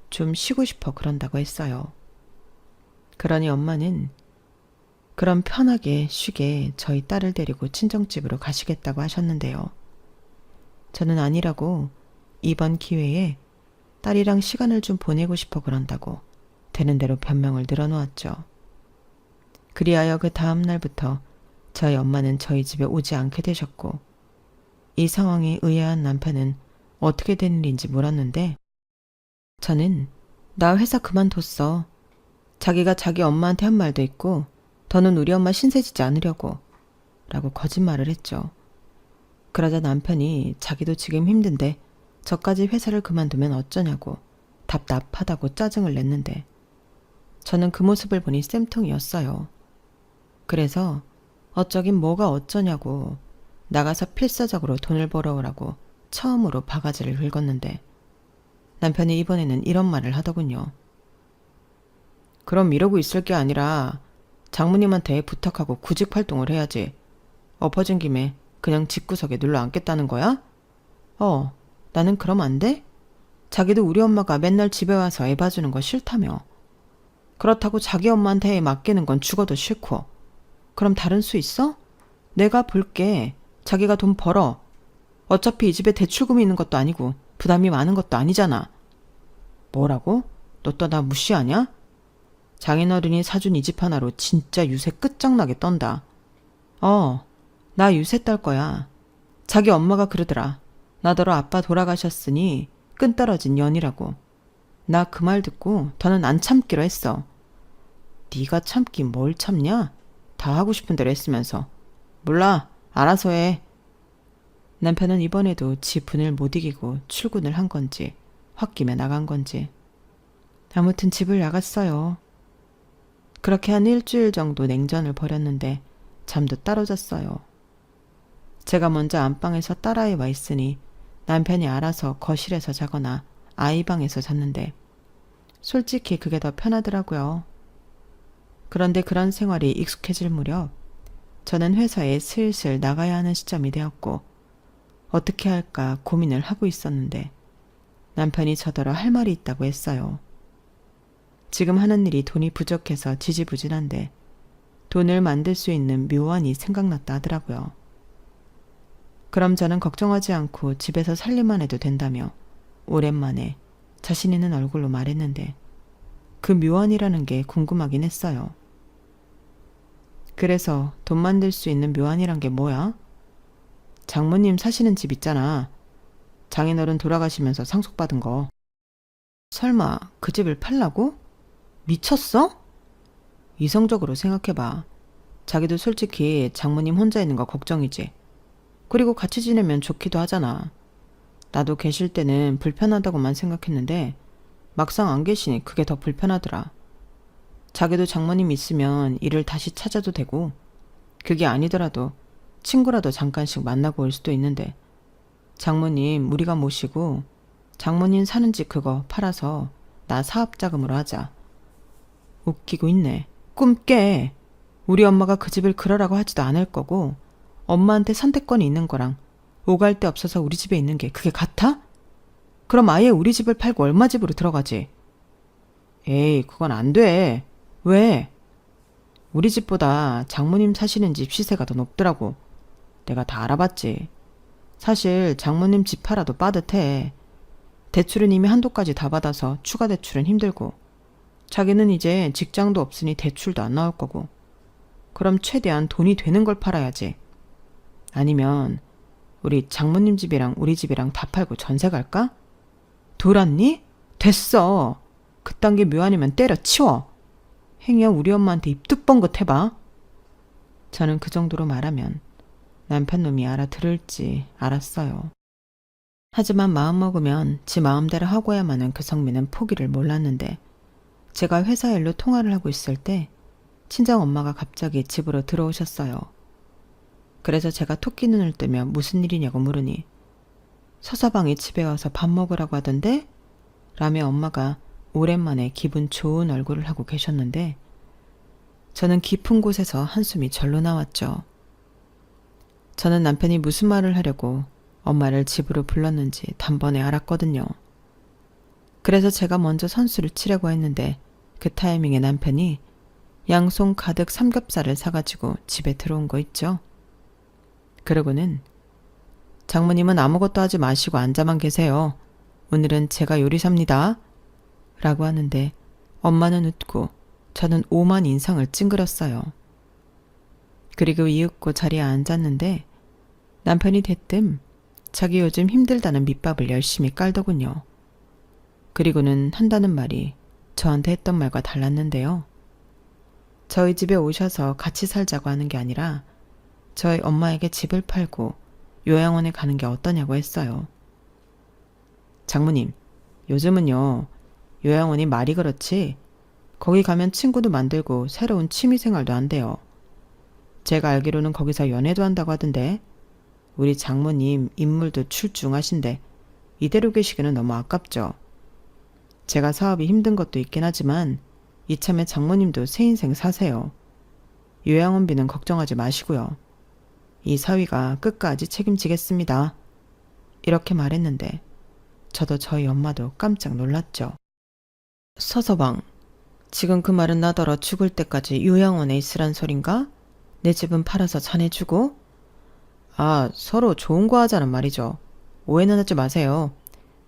좀 쉬고 싶어 그런다고 했어요. 그러니 엄마는 그럼 편하게 쉬게 저희 딸을 데리고 친정집으로 가시겠다고 하셨는데요. 저는 아니라고 이번 기회에 딸이랑 시간을 좀 보내고 싶어 그런다고 되는 대로 변명을 늘어놓았죠. 그리하여 그 다음 날부터 저희 엄마는 저희 집에 오지 않게 되셨고 이 상황에 의아한 남편은 어떻게 된 일인지 물었는데 저는 나 회사 그만뒀어. 자기가 자기 엄마한테 한 말도 있고 더는 우리 엄마 신세지지 않으려고 라고 거짓말을 했죠. 그러자 남편이 자기도 지금 힘든데 저까지 회사를 그만두면 어쩌냐고 답답하다고 짜증을 냈는데 저는 그 모습을 보니 쌤통이었어요. 그래서 어쩌긴 뭐가 어쩌냐고 나가서 필사적으로 돈을 벌어오라고 처음으로 바가지를 긁었는데 남편이 이번에는 이런 말을 하더군요. 그럼 이러고 있을 게 아니라 장모님한테 부탁하고 구직 활동을 해야지. 엎어진 김에 그냥 집구석에 눌러 앉겠다는 거야? 나는 그럼 안 돼? 자기도 우리 엄마가 맨날 집에 와서 애 봐주는 거 싫다며. 그렇다고 자기 엄마한테 애 맡기는 건 죽어도 싫고. 그럼 다른 수 있어? 내가 볼게. 자기가 돈 벌어. 어차피 이 집에 대출금이 있는 것도 아니고 부담이 많은 것도 아니잖아. 뭐라고? 너 또 나 무시하냐? 장인어른이 사준 이 집 하나로 진짜 유세 끝장나게 떤다. 나 유세 딸 거야. 자기 엄마가 그러더라. 나더러 아빠 돌아가셨으니 끈떨어진 년이라고. 나 그 말 듣고 더는 안 참기로 했어. 네가 참긴 뭘 참냐? 다 하고 싶은 대로 했으면서. 몰라. 알아서 해. 남편은 이번에도 지 분을 못 이기고 출근을 한 건지 홧김에 나간 건지 아무튼 집을 나갔어요. 그렇게 한 일주일 정도 냉전을 벌였는데 잠도 따로 잤어요. 제가 먼저 안방에서 딸아이 와 있으니 남편이 알아서 거실에서 자거나 아이 방에서 잤는데 솔직히 그게 더 편하더라고요. 그런데 그런 생활이 익숙해질 무렵 저는 회사에 슬슬 나가야 하는 시점이 되었고 어떻게 할까 고민을 하고 있었는데 남편이 저더러 할 말이 있다고 했어요. 지금 하는 일이 돈이 부족해서 지지부진한데 돈을 만들 수 있는 묘안이 생각났다 하더라고요. 그럼 저는 걱정하지 않고 집에서 살림만 해도 된다며 오랜만에 자신 있는 얼굴로 말했는데 그 묘안이라는 게 궁금하긴 했어요. 그래서 돈 만들 수 있는 묘안이란 게 뭐야? 장모님 사시는 집 있잖아. 장인어른 돌아가시면서 상속받은 거. 설마 그 집을 팔라고? 미쳤어? 이성적으로 생각해봐. 자기도 솔직히 장모님 혼자 있는 거 걱정이지. 그리고 같이 지내면 좋기도 하잖아. 나도 계실 때는 불편하다고만 생각했는데 막상 안 계시니 그게 더 불편하더라. 자기도 장모님 있으면 일을 다시 찾아도 되고 그게 아니더라도 친구라도 잠깐씩 만나고 올 수도 있는데 장모님 우리가 모시고 장모님 사는 집 그거 팔아서 나 사업자금으로 하자. 웃기고 있네. 꿈 깨. 우리 엄마가 그 집을 그러라고 하지도 않을 거고 엄마한테 선택권이 있는 거랑 오갈 데 없어서 우리 집에 있는 게 그게 같아? 그럼 아예 우리 집을 팔고 얼마 집으로 들어가지. 에이 그건 안 돼. 왜? 우리 집보다 장모님 사시는 집 시세가 더 높더라고. 내가 다 알아봤지. 사실 장모님 집 팔아도 빠듯해. 대출은 이미 한도까지 다 받아서 추가 대출은 힘들고 자기는 이제 직장도 없으니 대출도 안 나올 거고 그럼 최대한 돈이 되는 걸 팔아야지. 아니면 우리 장모님 집이랑 우리 집이랑 다 팔고 전세 갈까? 돌았니? 됐어. 그딴 게 묘아니면 때려치워. 행여 우리 엄마한테 입 뚜뻥긋 해봐. 저는 그 정도로 말하면 남편 놈이 알아들을지 알았어요. 하지만 마음먹으면 지 마음대로 하고야만 하는 그 성미는 포기를 몰랐는데 제가 회사 일로 통화를 하고 있을 때 친정엄마가 갑자기 집으로 들어오셨어요. 그래서 제가 토끼 눈을 뜨며 무슨 일이냐고 물으니 서서방이 집에 와서 밥 먹으라고 하던데? 라며 엄마가 오랜만에 기분 좋은 얼굴을 하고 계셨는데 저는 깊은 곳에서 한숨이 절로 나왔죠. 저는 남편이 무슨 말을 하려고 엄마를 집으로 불렀는지 단번에 알았거든요. 그래서 제가 먼저 선수를 치려고 했는데 그 타이밍에 남편이 양손 가득 삼겹살을 사가지고 집에 들어온 거 있죠. 그러고는 장모님은 아무것도 하지 마시고 앉아만 계세요. 오늘은 제가 요리사입니다. 라고 하는데 엄마는 웃고 저는 오만 인상을 찡그렸어요. 그리고 이윽고 자리에 앉았는데 남편이 대뜸 자기 요즘 힘들다는 밑밥을 열심히 깔더군요. 그리고는 한다는 말이 저한테 했던 말과 달랐는데요. 저희 집에 오셔서 같이 살자고 하는 게 아니라 저희 엄마에게 집을 팔고 요양원에 가는 게 어떠냐고 했어요. 장모님, 요즘은요, 요양원이 말이 그렇지 거기 가면 친구도 만들고 새로운 취미생활도 한대요. 제가 알기로는 거기서 연애도 한다고 하던데 우리 장모님 인물도 출중하신데 이대로 계시기는 너무 아깝죠. 제가 사업이 힘든 것도 있긴 하지만 이참에 장모님도 새 인생 사세요. 요양원비는 걱정하지 마시고요. 이 사위가 끝까지 책임지겠습니다. 이렇게 말했는데 저도 저희 엄마도 깜짝 놀랐죠. 서서방, 지금 그 말은 나더러 죽을 때까지 요양원에 있으란 소린가? 내 집은 팔아서 자네 주고? 아, 서로 좋은 거 하자는 말이죠. 오해는 하지 마세요.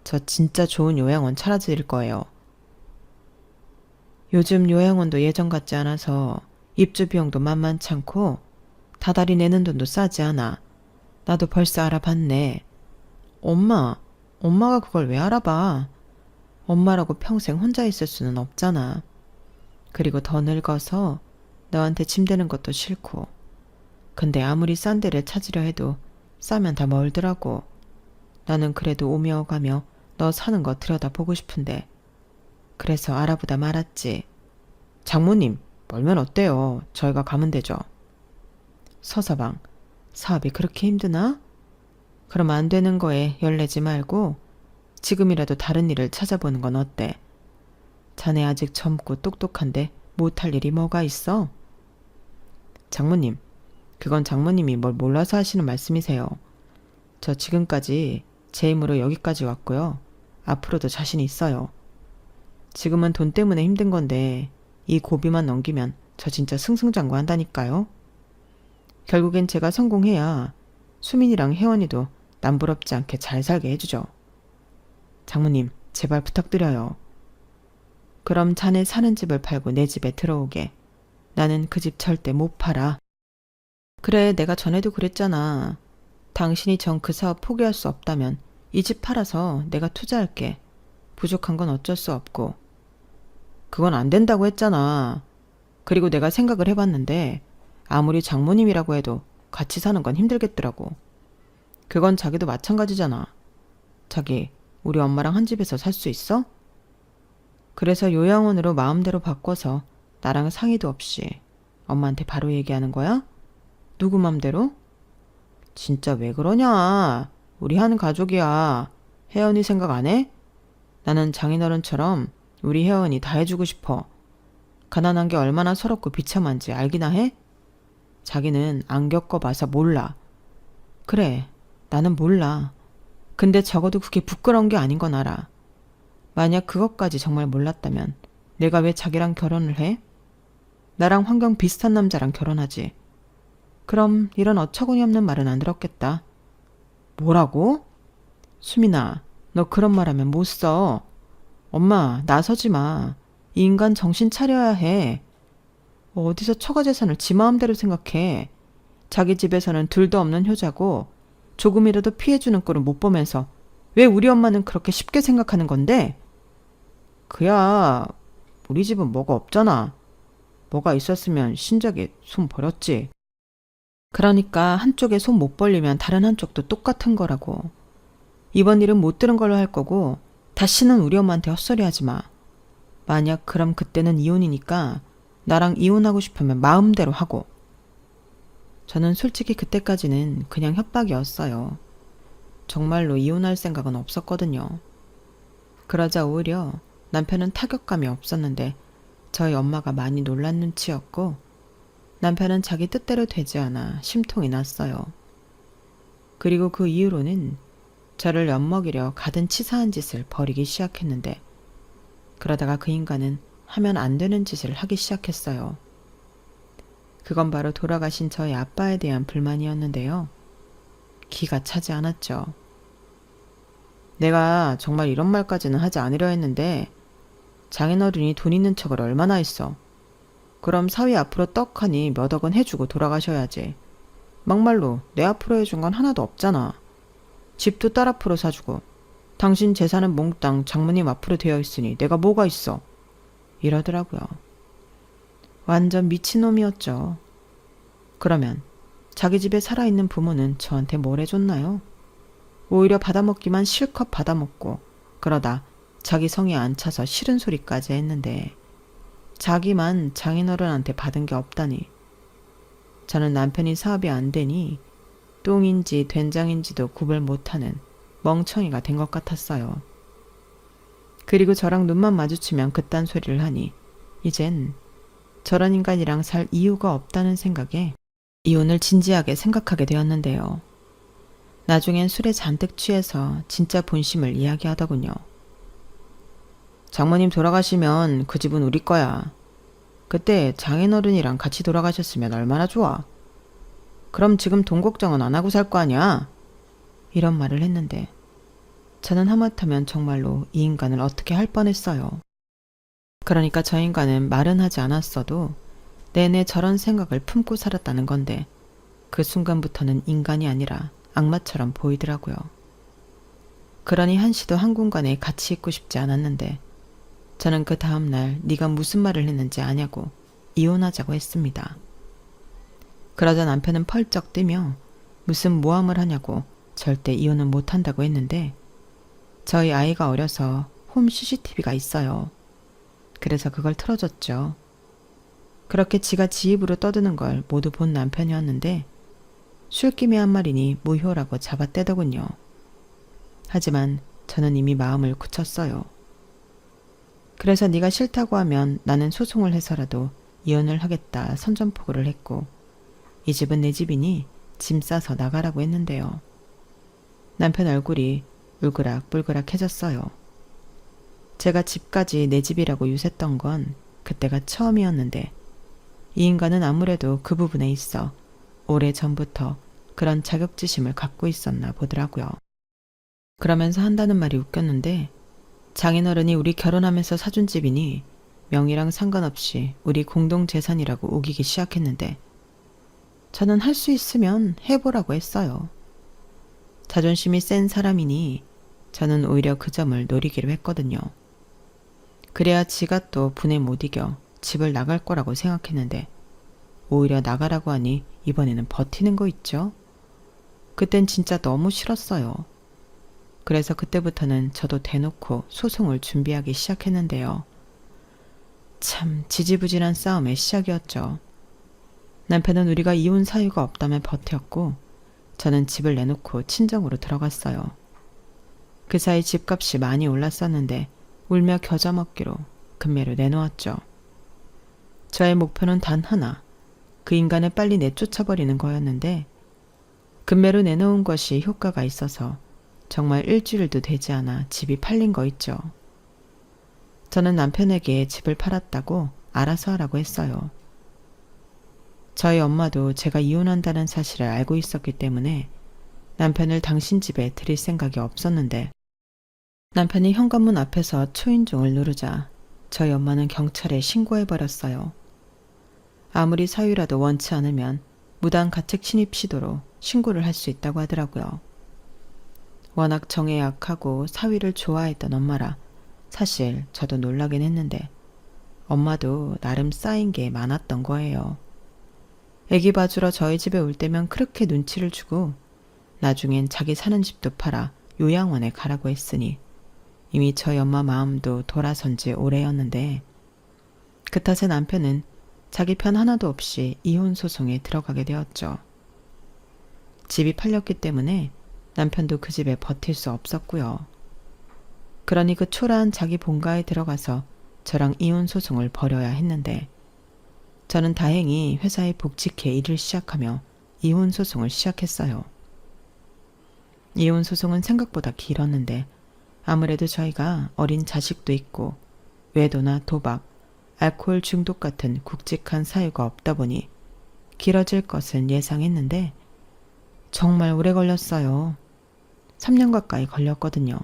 저 진짜 좋은 요양원 차려드릴 거예요. 요즘 요양원도 예전 같지 않아서 입주 비용도 만만치 않고 다달이 내는 돈도 싸지 않아. 나도 벌써 알아봤네. 엄마가 그걸 왜 알아봐? 엄마라고 평생 혼자 있을 수는 없잖아. 그리고 더 늙어서 너한테 짐 되는 것도 싫고. 근데 아무리 싼 데를 찾으려 해도 싸면 다 멀더라고. 나는 그래도 오며 가며 너 사는 거 들여다보고 싶은데. 그래서 알아보다 말았지. 장모님, 멀면 어때요? 저희가 가면 되죠. 서서방, 사업이 그렇게 힘드나? 그럼 안 되는 거에 열내지 말고 지금이라도 다른 일을 찾아보는 건 어때? 자네 아직 젊고 똑똑한데 못할 일이 뭐가 있어? 장모님, 그건 장모님이 뭘 몰라서 하시는 말씀이세요. 저 지금까지 제 힘으로 여기까지 왔고요. 앞으로도 자신 있어요. 지금은 돈 때문에 힘든 건데 이 고비만 넘기면 저 진짜 승승장구한다니까요. 결국엔 제가 성공해야 수민이랑 혜원이도 남부럽지 않게 잘 살게 해주죠. 장모님, 제발 부탁드려요. 그럼 자네 사는 집을 팔고 내 집에 들어오게. 나는 그 집 절대 못 팔아. 그래, 내가 전에도 그랬잖아. 당신이 정 그 사업 포기할 수 없다면 이 집 팔아서 내가 투자할게. 부족한 건 어쩔 수 없고. 그건 안 된다고 했잖아. 그리고 내가 생각을 해봤는데 아무리 장모님이라고 해도 같이 사는 건 힘들겠더라고. 그건 자기도 마찬가지잖아. 자기, 우리 엄마랑 한 집에서 살 수 있어? 그래서 요양원으로 마음대로 바꿔서 나랑 상의도 없이 엄마한테 바로 얘기하는 거야? 누구 맘대로? 진짜 왜 그러냐? 우리 한 가족이야. 혜연이 생각 안 해? 나는 장인어른처럼 우리 혜연이 다 해주고 싶어. 가난한 게 얼마나 서럽고 비참한지 알기나 해? 자기는 안 겪어봐서 몰라. 그래, 나는 몰라. 근데 적어도 그게 부끄러운 게 아닌 건 알아. 만약 그것까지 정말 몰랐다면 내가 왜 자기랑 결혼을 해? 나랑 환경 비슷한 남자랑 결혼하지. 그럼 이런 어처구니 없는 말은 안 들었겠다. 뭐라고? 수민아, 너 그런 말 하면 못 써. 엄마, 나서지 마. 이 인간 정신 차려야 해. 어디서 처가 재산을 지 마음대로 생각해. 자기 집에서는 둘도 없는 효자고 조금이라도 피해주는 꼴을 못 보면서 왜 우리 엄마는 그렇게 쉽게 생각하는 건데? 그야 우리 집은 뭐가 없잖아. 뭐가 있었으면 신작에 손 버렸지. 그러니까 한쪽에 손 못 벌리면 다른 한쪽도 똑같은 거라고. 이번 일은 못 들은 걸로 할 거고 다시는 우리 엄마한테 헛소리하지 마. 만약 그럼 그때는 이혼이니까 나랑 이혼하고 싶으면 마음대로 하고. 저는 솔직히 그때까지는 그냥 협박이었어요. 정말로 이혼할 생각은 없었거든요. 그러자 오히려 남편은 타격감이 없었는데 저희 엄마가 많이 놀란 눈치였고 남편은 자기 뜻대로 되지 않아 심통이 났어요. 그리고 그 이후로는 저를 엿먹이려 가든 치사한 짓을 벌이기 시작했는데 그러다가 그 인간은 하면 안 되는 짓을 하기 시작했어요. 그건 바로 돌아가신 저희 아빠에 대한 불만이었는데요. 기가 차지 않았죠. 내가 정말 이런 말까지는 하지 않으려 했는데 장인어른이 돈 있는 척을 얼마나 했어. 그럼 사위 앞으로 떡하니 몇 억은 해주고 돌아가셔야지. 막말로 내 앞으로 해준 건 하나도 없잖아. 집도 딸 앞으로 사주고 당신 재산은 몽땅 장모님 앞으로 되어 있으니 내가 뭐가 있어. 이러더라고요. 완전 미친놈이었죠. 그러면 자기 집에 살아있는 부모는 저한테 뭘 해줬나요? 오히려 받아먹기만 실컷 받아먹고 그러다 자기 성에 안 차서 싫은 소리까지 했는데 자기만 장인어른한테 받은 게 없다니. 저는 남편이 사업이 안 되니 똥인지 된장인지도 구별 못하는 멍청이가 된 것 같았어요. 그리고 저랑 눈만 마주치면 그딴 소리를 하니 이젠 저런 인간이랑 살 이유가 없다는 생각에 이혼을 진지하게 생각하게 되었는데요. 나중엔 술에 잔뜩 취해서 진짜 본심을 이야기하더군요. 장모님 돌아가시면 그 집은 우리 거야. 그때 장인어른이랑 같이 돌아가셨으면 얼마나 좋아. 그럼 지금 돈 걱정은 안 하고 살 거 아니야? 이런 말을 했는데 저는 하마터면 정말로 이 인간을 어떻게 할 뻔했어요. 그러니까 저 인간은 말은 하지 않았어도 내내 저런 생각을 품고 살았다는 건데 그 순간부터는 인간이 아니라 악마처럼 보이더라고요. 그러니 한시도 한 공간에 같이 있고 싶지 않았는데 저는 그 다음날 네가 무슨 말을 했는지 아냐고 이혼하자고 했습니다. 그러자 남편은 펄쩍 뛰며 무슨 모함을 하냐고 절대 이혼은 못한다고 했는데 저희 아이가 어려서 홈 CCTV가 있어요. 그래서 그걸 틀어줬죠. 그렇게 지가 지 입으로 떠드는 걸 모두 본 남편이었는데 술김에 한 말이니 무효라고 잡아떼더군요. 하지만 저는 이미 마음을 굳혔어요. 그래서 네가 싫다고 하면 나는 소송을 해서라도 이혼을 하겠다 선전포고를 했고 이 집은 내 집이니 짐 싸서 나가라고 했는데요. 남편 얼굴이 울그락불그락해졌어요. 제가 집까지 내 집이라고 유세했던 건 그때가 처음이었는데 이 인간은 아무래도 그 부분에 있어 오래전부터 그런 자격지심을 갖고 있었나 보더라고요. 그러면서 한다는 말이 웃겼는데 장인어른이 우리 결혼하면서 사준 집이니 명의랑 상관없이 우리 공동재산이라고 우기기 시작했는데 저는 할 수 있으면 해보라고 했어요. 자존심이 센 사람이니 저는 오히려 그 점을 노리기로 했거든요. 그래야 지가 또 분에 못 이겨 집을 나갈 거라고 생각했는데 오히려 나가라고 하니 이번에는 버티는 거 있죠? 그땐 진짜 너무 싫었어요. 그래서 그때부터는 저도 대놓고 소송을 준비하기 시작했는데요. 참 지지부진한 싸움의 시작이었죠. 남편은 우리가 이혼 사유가 없다며 버텼고 저는 집을 내놓고 친정으로 들어갔어요. 그 사이 집값이 많이 올랐었는데 울며 겨자 먹기로 금매를 내놓았죠. 저의 목표는 단 하나, 그 인간을 빨리 내쫓아버리는 거였는데 금매로 내놓은 것이 효과가 있어서 정말 일주일도 되지 않아 집이 팔린 거 있죠. 저는 남편에게 집을 팔았다고 알아서 하라고 했어요. 저희 엄마도 제가 이혼한다는 사실을 알고 있었기 때문에 남편을 당신 집에 들일 생각이 없었는데 남편이 현관문 앞에서 초인종을 누르자 저희 엄마는 경찰에 신고해버렸어요. 아무리 사유라도 원치 않으면 무단 가책 침입 시도로 신고를 할 수 있다고 하더라고요. 워낙 정에 약하고 사위를 좋아했던 엄마라 사실 저도 놀라긴 했는데 엄마도 나름 쌓인 게 많았던 거예요. 애기 봐주러 저희 집에 올 때면 그렇게 눈치를 주고 나중엔 자기 사는 집도 팔아 요양원에 가라고 했으니 이미 저희 엄마 마음도 돌아선 지 오래였는데 그 탓에 남편은 자기 편 하나도 없이 이혼 소송에 들어가게 되었죠. 집이 팔렸기 때문에 남편도 그 집에 버틸 수 없었고요. 그러니 그 초라한 자기 본가에 들어가서 저랑 이혼 소송을 벌여야 했는데 저는 다행히 회사에 복직해 일을 시작하며 이혼 소송을 시작했어요. 이혼 소송은 생각보다 길었는데 아무래도 저희가 어린 자식도 있고 외도나 도박, 알코올 중독 같은 굵직한 사유가 없다 보니 길어질 것은 예상했는데 정말 오래 걸렸어요. 3년 가까이 걸렸거든요.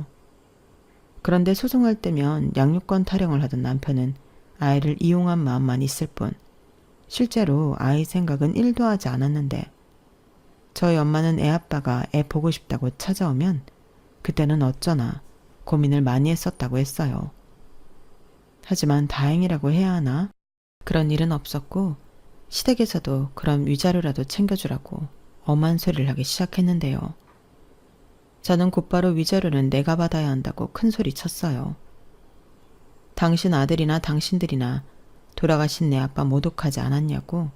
그런데 소송할 때면 양육권 타령을 하던 남편은 아이를 이용한 마음만 있을 뿐 실제로 아이 생각은 1도 하지 않았는데 저희 엄마는 애 아빠가 애 보고 싶다고 찾아오면 그때는 어쩌나 고민을 많이 했었다고 했어요. 하지만 다행이라고 해야 하나? 그런 일은 없었고 시댁에서도 그런 위자료라도 챙겨주라고 엄한 소리를 하기 시작했는데요. 저는 곧바로 위자료는 내가 받아야 한다고 큰 소리 쳤어요. 당신 아들이나 당신들이나 돌아가신 내 아빠 모독하지 않았냐고.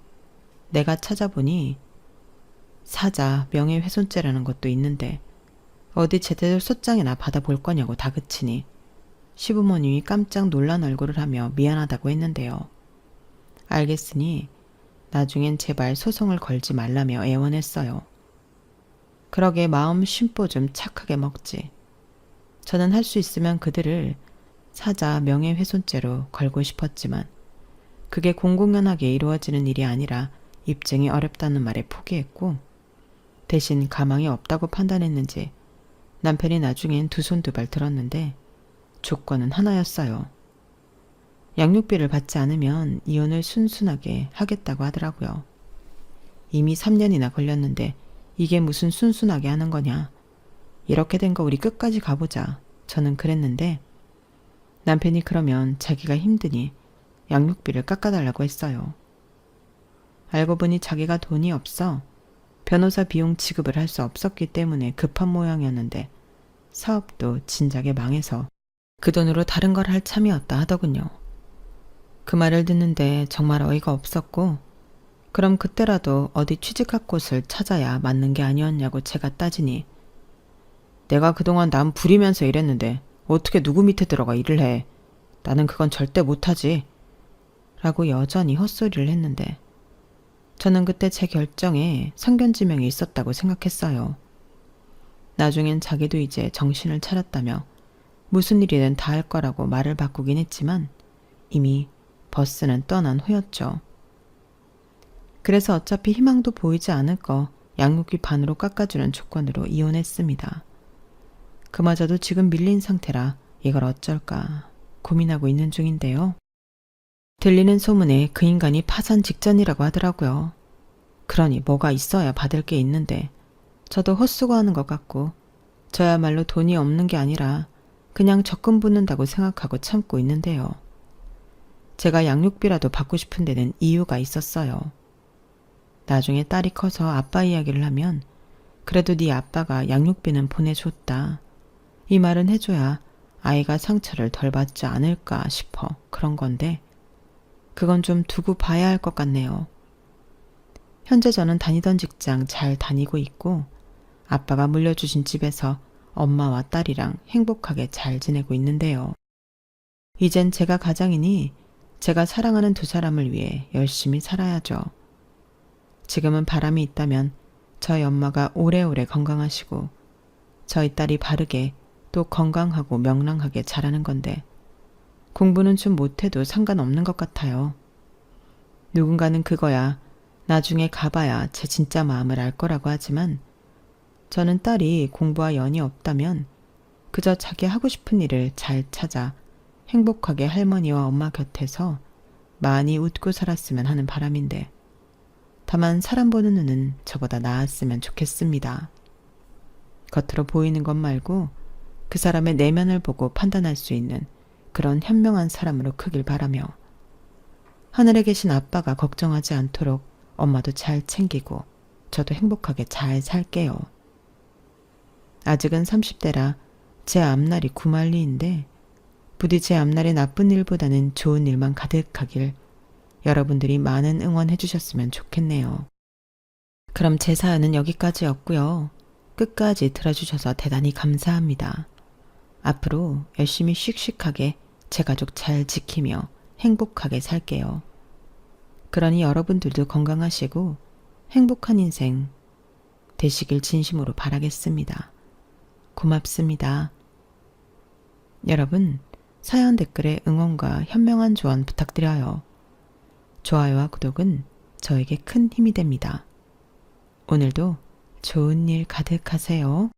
내가 찾아보니 사자 명예훼손죄라는 것도 있는데 어디 제대로 소장이나 받아볼 거냐고 다그치니 시부모님이 깜짝 놀란 얼굴을 하며 미안하다고 했는데요. 알겠으니 나중엔 제발 소송을 걸지 말라며 애원했어요. 그러게 마음 쉼보 좀 착하게 먹지. 저는 할 수 있으면 그들을 사자 명예훼손죄로 걸고 싶었지만 그게 공공연하게 이루어지는 일이 아니라 입증이 어렵다는 말에 포기했고 대신 가망이 없다고 판단했는지 남편이 나중엔 두 손 두 발 들었는데 조건은 하나였어요. 양육비를 받지 않으면 이혼을 순순하게 하겠다고 하더라고요. 이미 3년이나 걸렸는데 이게 무슨 순순하게 하는 거냐. 이렇게 된 거 우리 끝까지 가보자. 저는 그랬는데 남편이 그러면 자기가 힘드니 양육비를 깎아달라고 했어요. 알고 보니 자기가 돈이 없어 변호사 비용 지급을 할 수 없었기 때문에 급한 모양이었는데 사업도 진작에 망해서 그 돈으로 다른 걸 할 참이었다 하더군요. 그 말을 듣는데 정말 어이가 없었고 그럼 그때라도 어디 취직할 곳을 찾아야 맞는 게 아니었냐고 제가 따지니 내가 그동안 남 부리면서 일했는데 어떻게 누구 밑에 들어가 일을 해. 나는 그건 절대 못하지. 라고 여전히 헛소리를 했는데 저는 그때 제 결정에 선견지명이 있었다고 생각했어요. 나중엔 자기도 이제 정신을 차렸다며 무슨 일이든 다 할 거라고 말을 바꾸긴 했지만 이미 버스는 떠난 후였죠. 그래서 어차피 희망도 보이지 않을 거 양육비 반으로 깎아주는 조건으로 이혼했습니다. 그마저도 지금 밀린 상태라 이걸 어쩔까 고민하고 있는 중인데요. 들리는 소문에 그 인간이 파산 직전이라고 하더라고요. 그러니 뭐가 있어야 받을 게 있는데 저도 헛수고하는 것 같고 저야말로 돈이 없는 게 아니라 그냥 적금 붓는다고 생각하고 참고 있는데요. 제가 양육비라도 받고 싶은 데는 이유가 있었어요. 나중에 딸이 커서 아빠 이야기를 하면 그래도 네 아빠가 양육비는 보내줬다. 이 말은 해줘야 아이가 상처를 덜 받지 않을까 싶어 그런 건데 그건 좀 두고 봐야 할 것 같네요. 현재 저는 다니던 직장 잘 다니고 있고 아빠가 물려주신 집에서 엄마와 딸이랑 행복하게 잘 지내고 있는데요. 이젠 제가 가장이니 제가 사랑하는 두 사람을 위해 열심히 살아야죠. 지금은 바람이 있다면 저희 엄마가 오래오래 건강하시고 저희 딸이 바르게 또 건강하고 명랑하게 자라는 건데 공부는 좀 못해도 상관없는 것 같아요. 누군가는 그거야 나중에 가봐야 제 진짜 마음을 알 거라고 하지만 저는 딸이 공부와 연이 없다면 그저 자기 하고 싶은 일을 잘 찾아 행복하게 할머니와 엄마 곁에서 많이 웃고 살았으면 하는 바람인데 다만 사람 보는 눈은 저보다 나았으면 좋겠습니다. 겉으로 보이는 것 말고 그 사람의 내면을 보고 판단할 수 있는 그런 현명한 사람으로 크길 바라며 하늘에 계신 아빠가 걱정하지 않도록 엄마도 잘 챙기고 저도 행복하게 잘 살게요. 아직은 30대라 제 앞날이 구말리인데 부디 제 앞날에 나쁜 일보다는 좋은 일만 가득하길 여러분들이 많은 응원해 주셨으면 좋겠네요. 그럼 제 사연은 여기까지였고요. 끝까지 들어주셔서 대단히 감사합니다. 앞으로 열심히 씩씩하게 제 가족 잘 지키며 행복하게 살게요. 그러니 여러분들도 건강하시고 행복한 인생 되시길 진심으로 바라겠습니다. 고맙습니다. 여러분, 사연 댓글에 응원과 현명한 조언 부탁드려요. 좋아요와 구독은 저에게 큰 힘이 됩니다. 오늘도 좋은 일 가득하세요.